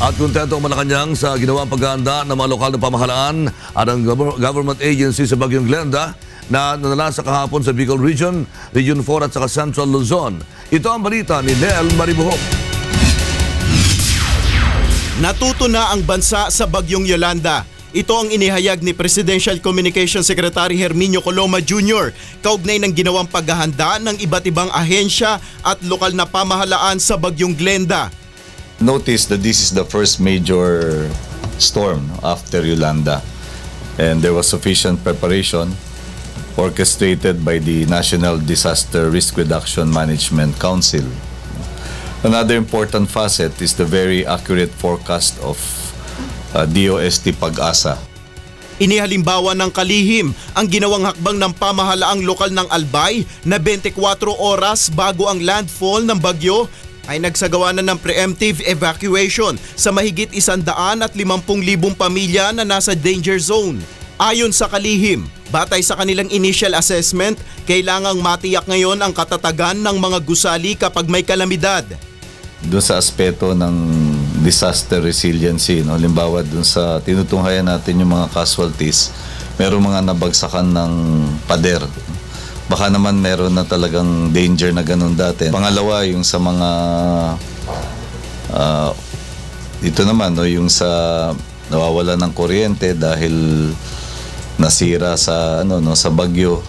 At kontento ang Malacanang sa ginawang paghahanda ng mga lokal na pamahalaan at ang government agency sa Bagyong Glenda na nanalasa kahapon sa Bicol Region, Region 4 at saka Central Luzon. Ito ang balita ni Nel Maribuhok. Natuto na ang bansa sa Bagyong Yolanda. Ito ang inihayag ni Presidential Communications Secretary Herminio Coloma Jr. kaugnay ng ginawang paghahanda ng iba't ibang ahensya at lokal na pamahalaan sa Bagyong Glenda. Notice that this is the first major storm after Yolanda, and there was sufficient preparation orchestrated by the National Disaster Risk Reduction Management Council. Another important facet is the very accurate forecast of DOST Pag-asa. Inihalimbawa ng kalihim ang ginawang hakbang ng pamahalaang lokal ng Albay na 24 oras bago ang landfall ng bagyo ay nagsagawa na ng preemptive evacuation sa mahigit 150,000 pamilya na nasa danger zone. Ayon sa kalihim, batay sa kanilang initial assessment, kailangang matiyak ngayon ang katatagan ng mga gusali kapag may kalamidad. Doon sa aspeto ng disaster resiliency, no? Halimbawa doon sa tinutunghayan natin yung mga casualties, merong mga nabagsakan ng pader. Baka naman meron na talagang danger na ganun dati. Pangalawa, yung sa mga dito naman, no, yung sa nawawala ng kuryente dahil nasira sa sa bagyo,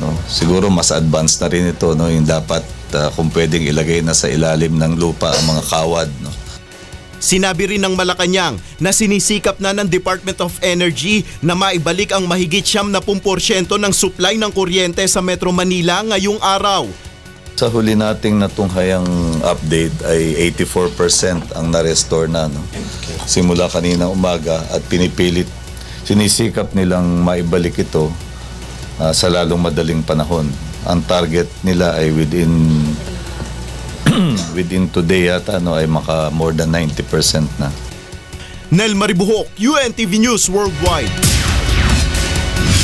no. Siguro mas advanced na rin ito, no, yung dapat kung pwedeng ilagay na sa ilalim ng lupa ang mga kawad, no. Sinabi rin ng Malacanang na sinisikap na ng Department of Energy na maibalik ang mahigit 70% ng supply ng kuryente sa Metro Manila ngayong araw. Sa huli nating natunghayang update ay 84% ang na-restore na, no? Simula kanina umaga at sinisikap nilang maibalik ito sa lalong madaling panahon. Ang target nila ay within today yata ay maka more than 90% na. Nel Maribuhok, UNTV News Worldwide.